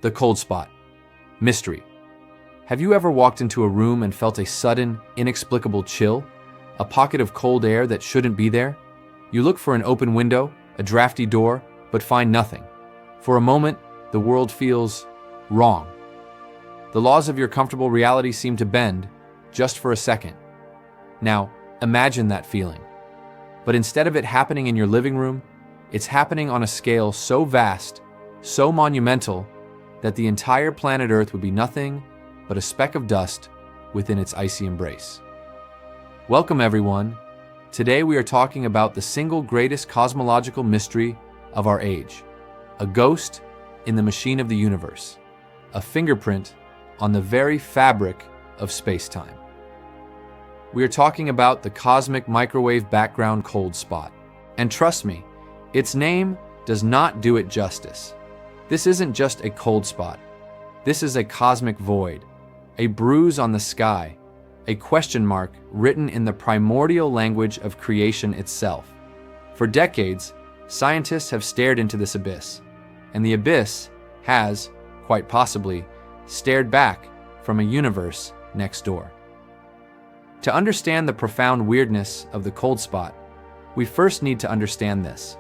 The cold spot. Mystery. Have you ever walked into a room and felt a sudden, inexplicable chill? A pocket of cold air that shouldn't be there? You look for an open window, a drafty door, but find nothing. For a moment, the world feels wrong. The laws of your comfortable reality seem to bend, just for a second. Now, imagine that feeling. But instead of it happening in your living room, it's happening on a scale so vast, so monumental, that the entire planet Earth would be nothing but a speck of dust within its icy embrace. Welcome, everyone. Today we are talking about the single greatest cosmological mystery of our age, a ghost in the machine of the universe, a fingerprint on the very fabric of space-time. We are talking about the cosmic microwave background cold spot. And trust me, its name does not do it justice. This isn't just a cold spot. This is a cosmic void, a bruise on the sky, a question mark written in the primordial language of creation itself. For decades, scientists have stared into this abyss, and the abyss has, quite possibly, stared back from a universe next door. To understand the profound weirdness of the cold spot, we first need to understand this.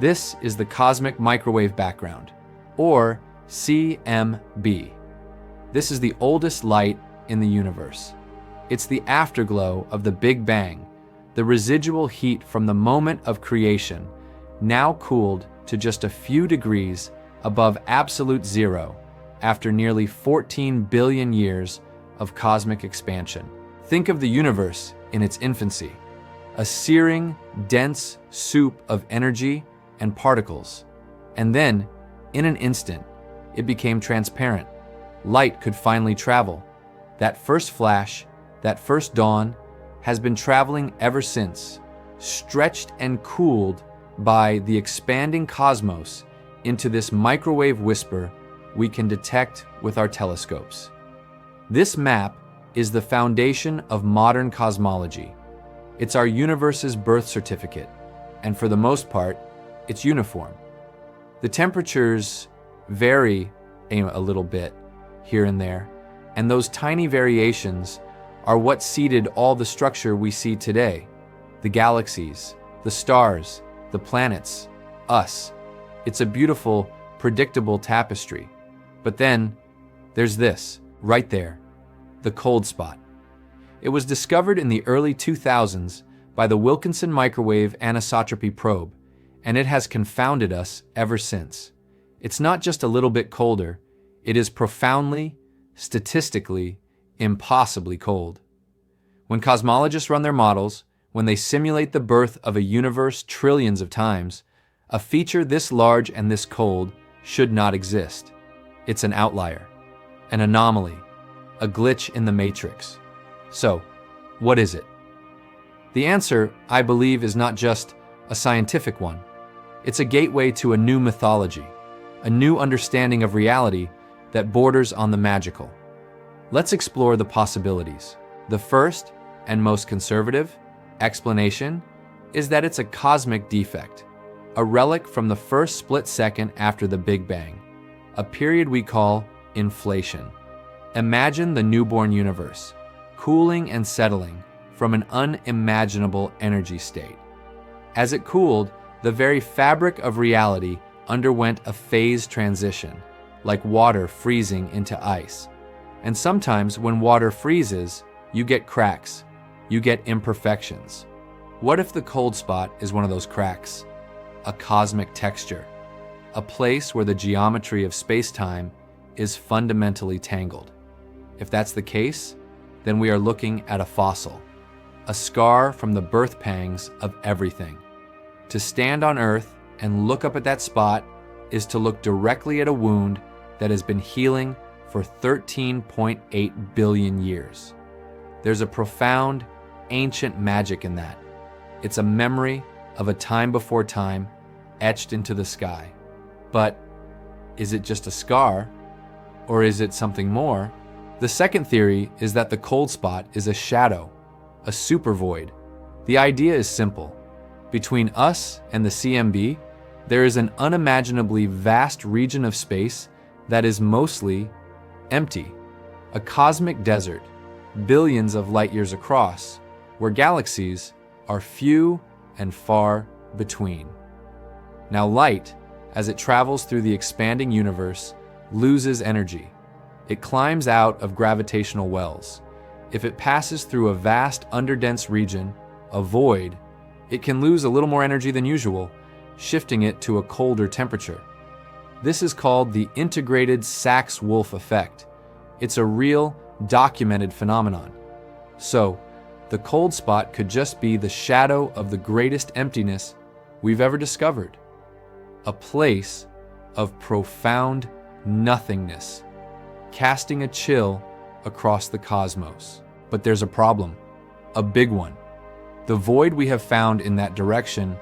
This is the cosmic microwave background, or CMB. This is the oldest light in the universe. It's the afterglow of the Big Bang, the residual heat from the moment of creation, now cooled to just a few degrees above absolute zero after nearly 14 billion years of cosmic expansion. Think of the universe in its infancy, a searing, dense soup of energy and particles. And then, in an instant, it became transparent. Light could finally travel. That first flash, that first dawn, has been traveling ever since, stretched and cooled by the expanding cosmos into this microwave whisper we can detect with our telescopes. This map is the foundation of modern cosmology. It's our universe's birth certificate, and for the most part, it's uniform. The temperatures vary a little bit here and there, and those tiny variations are what seeded all the structure we see today. The galaxies, the stars, the planets, us. It's a beautiful, predictable tapestry. But then, there's this, right there, the cold spot. It was discovered in the early 2000s by the Wilkinson Microwave Anisotropy Probe, and it has confounded us ever since. It's not just a little bit colder, it is profoundly, statistically, impossibly cold. When cosmologists run their models, when they simulate the birth of a universe trillions of times, a feature this large and this cold should not exist. It's an outlier, an anomaly, a glitch in the matrix. So, what is it? The answer, I believe, is not just a scientific one. It's a gateway to a new mythology, a new understanding of reality that borders on the magical. Let's explore the possibilities. The first, and most conservative, explanation is that it's a cosmic defect, a relic from the first split second after the Big Bang, a period we call inflation. Imagine the newborn universe, cooling and settling from an unimaginable energy state. As it cooled, the very fabric of reality underwent a phase transition, like water freezing into ice. And sometimes when water freezes, you get cracks, you get imperfections. What if the cold spot is one of those cracks? A cosmic texture, a place where the geometry of space-time is fundamentally tangled. If that's the case, then we are looking at a fossil, a scar from the birth pangs of everything. To stand on Earth and look up at that spot is to look directly at a wound that has been healing for 13.8 billion years. There's a profound, ancient magic in that. It's a memory of a time before time etched into the sky. But is it just a scar, or is it something more? The second theory is that the cold spot is a shadow, a supervoid. The idea is simple. Between us and the CMB, there is an unimaginably vast region of space that is mostly empty, a cosmic desert, billions of light years across, where galaxies are few and far between. Now light, as it travels through the expanding universe, loses energy. It climbs out of gravitational wells. If it passes through a vast underdense region, a void, it can lose a little more energy than usual, shifting it to a colder temperature. This is called the integrated Sachs-Wolf effect. It's a real, documented phenomenon. So, the cold spot could just be the shadow of the greatest emptiness we've ever discovered. A place of profound nothingness, casting a chill across the cosmos. But there's a problem, a big one. The void we have found in that direction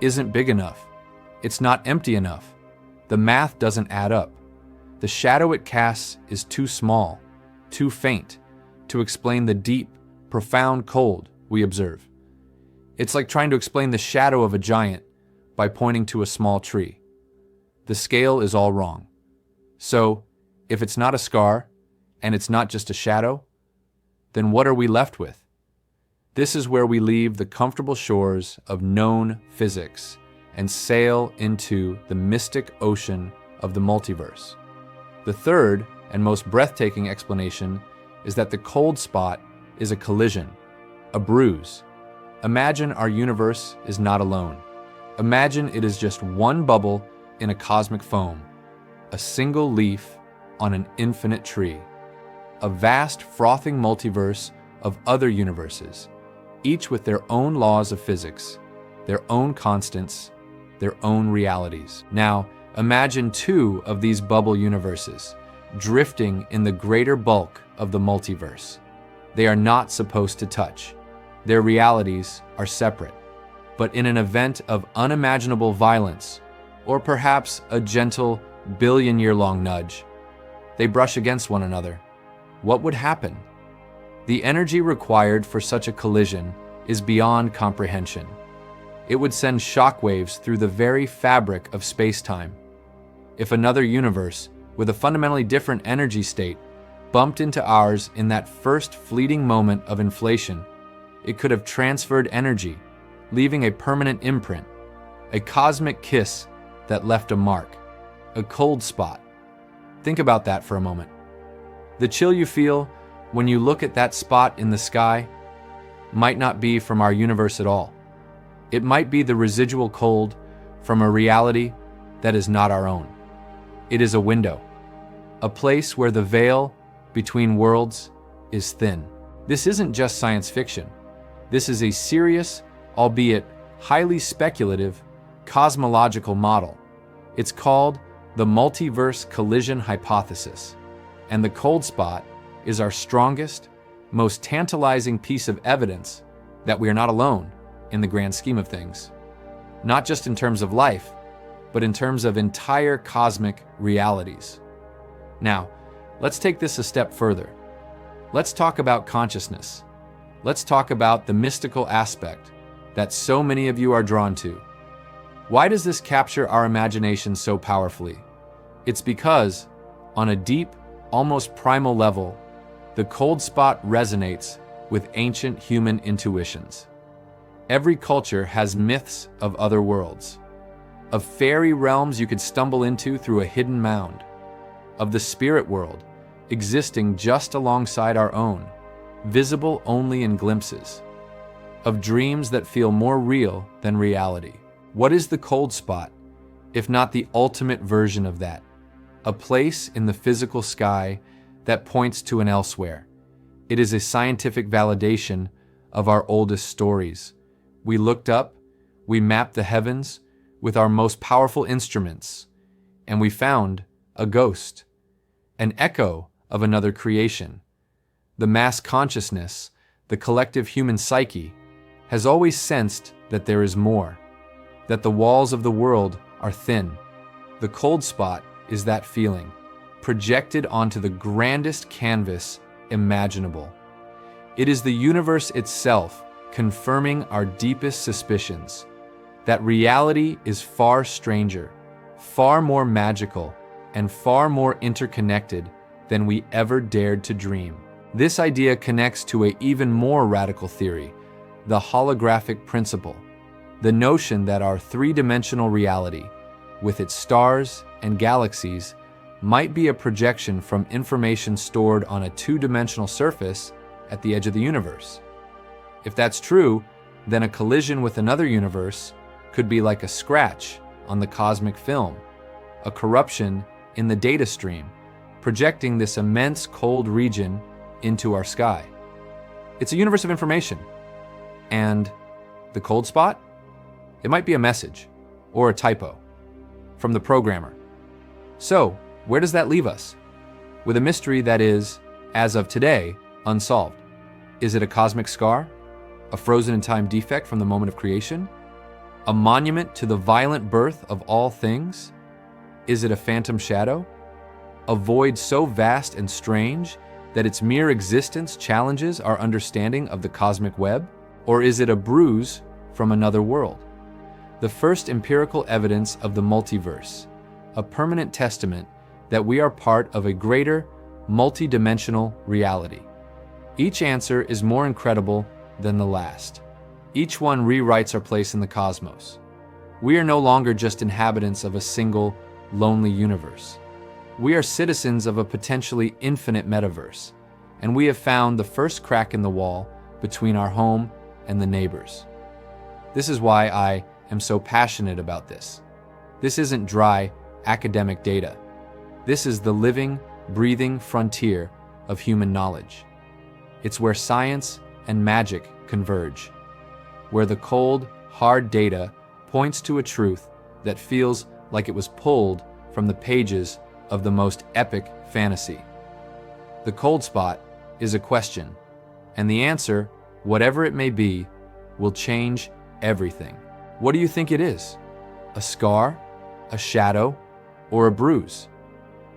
isn't big enough. It's not empty enough. The math doesn't add up. The shadow it casts is too small, too faint, to explain the deep, profound cold we observe. It's like trying to explain the shadow of a giant by pointing to a small tree. The scale is all wrong. So, if it's not a scar, and it's not just a shadow, then what are we left with? This is where we leave the comfortable shores of known physics and sail into the mystic ocean of the multiverse. The third and most breathtaking explanation is that the cold spot is a collision, a bruise. Imagine our universe is not alone. Imagine it is just one bubble in a cosmic foam, a single leaf on an infinite tree, a vast frothing multiverse of other universes, each with their own laws of physics, their own constants, their own realities. Now, imagine two of these bubble universes drifting in the greater bulk of the multiverse. They are not supposed to touch. Their realities are separate. But in an event of unimaginable violence, or perhaps a gentle billion-year-long nudge, they brush against one another. What would happen? The energy required for such a collision is beyond comprehension. It would send shockwaves through the very fabric of space-time. If another universe, with a fundamentally different energy state, bumped into ours in that first fleeting moment of inflation, it could have transferred energy, leaving a permanent imprint, a cosmic kiss that left a mark, a cold spot. Think about that for a moment. The chill you feel when you look at that spot in the sky might not be from our universe at all. It might be the residual cold from a reality that is not our own. It is a window, a place where the veil between worlds is thin. This isn't just science fiction. This is a serious, albeit highly speculative, cosmological model. It's called the Multiverse Collision hypothesis, and the cold spot is our strongest, most tantalizing piece of evidence that we are not alone in the grand scheme of things. Not just in terms of life, but in terms of entire cosmic realities. Now, let's take this a step further. Let's talk about consciousness. Let's talk about the mystical aspect that so many of you are drawn to. Why does this capture our imagination so powerfully? It's because, on a deep, almost primal level, the cold spot resonates with ancient human intuitions. Every culture has myths of other worlds, of fairy realms you could stumble into through a hidden mound, of the spirit world existing just alongside our own, visible only in glimpses, of dreams that feel more real than reality. What is the cold spot, if not the ultimate version of that? A place in the physical sky that points to an elsewhere. It is a scientific validation of our oldest stories. We looked up, we mapped the heavens with our most powerful instruments, and we found a ghost, an echo of another creation. The mass consciousness, the collective human psyche, has always sensed that there is more, that the walls of the world are thin. The cold spot is that feeling, projected onto the grandest canvas imaginable. It is the universe itself confirming our deepest suspicions, that reality is far stranger, far more magical, and far more interconnected than we ever dared to dream. This idea connects to an even more radical theory, the holographic principle, the notion that our three-dimensional reality, with its stars and galaxies, might be a projection from information stored on a two-dimensional surface at the edge of the universe. If that's true, then a collision with another universe could be like a scratch on the cosmic film, a corruption in the data stream, projecting this immense cold region into our sky. It's a universe of information. And the cold spot? It might be a message or a typo from the programmer. So, where does that leave us? With a mystery that is, as of today, unsolved. Is it a cosmic scar? A frozen-in-time defect from the moment of creation? A monument to the violent birth of all things? Is it a phantom shadow? A void so vast and strange that its mere existence challenges our understanding of the cosmic web? Or is it a bruise from another world? The first empirical evidence of the multiverse, a permanent testament that we are part of a greater, multi-dimensional reality. Each answer is more incredible than the last. Each one rewrites our place in the cosmos. We are no longer just inhabitants of a single, lonely universe. We are citizens of a potentially infinite metaverse, and we have found the first crack in the wall between our home and the neighbors. This is why I am so passionate about this. This isn't dry, academic data. This is the living, breathing frontier of human knowledge. It's where science and magic converge, where the cold, hard data points to a truth that feels like it was pulled from the pages of the most epic fantasy. The cold spot is a question, and the answer, whatever it may be, will change everything. What do you think it is? A scar, a shadow, or a bruise?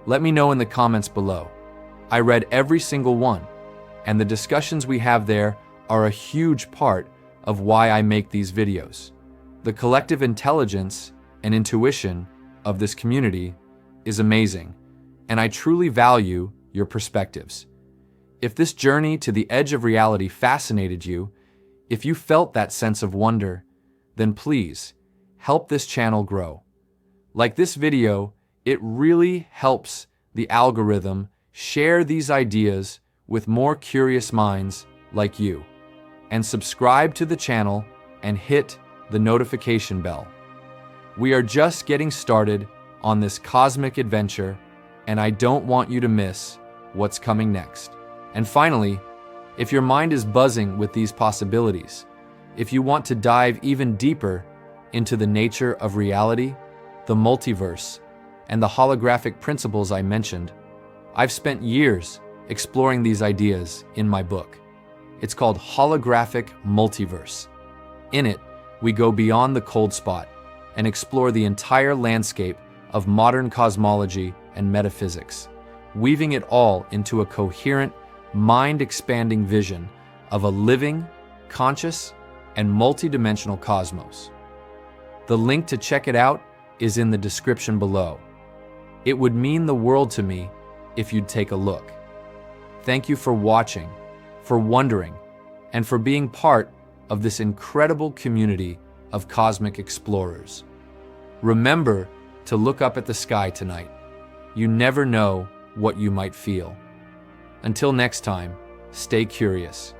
Let me know in the comments below. I read every single one, and the discussions we have there are a huge part of why I make these videos. The collective intelligence and intuition of this community is amazing, and I truly value your perspectives. If this journey to the edge of reality fascinated you, if you felt that sense of wonder, then please help this channel grow. Like this video, it really helps the algorithm share these ideas with more curious minds like you. And subscribe to the channel and hit the notification bell. We are just getting started on this cosmic adventure, and I don't want you to miss what's coming next. And finally, if your mind is buzzing with these possibilities, if you want to dive even deeper into the nature of reality, the multiverse, and the holographic principles I mentioned, I've spent years exploring these ideas in my book. It's called Holographic Multiverse. In it, we go beyond the cold spot and explore the entire landscape of modern cosmology and metaphysics, weaving it all into a coherent, mind-expanding vision of a living, conscious, and multidimensional cosmos. The link to check it out is in the description below. It would mean the world to me if you'd take a look. Thank you for watching, for wondering, and for being part of this incredible community of cosmic explorers. Remember to look up at the sky tonight. You never know what you might feel. Until next time, stay curious.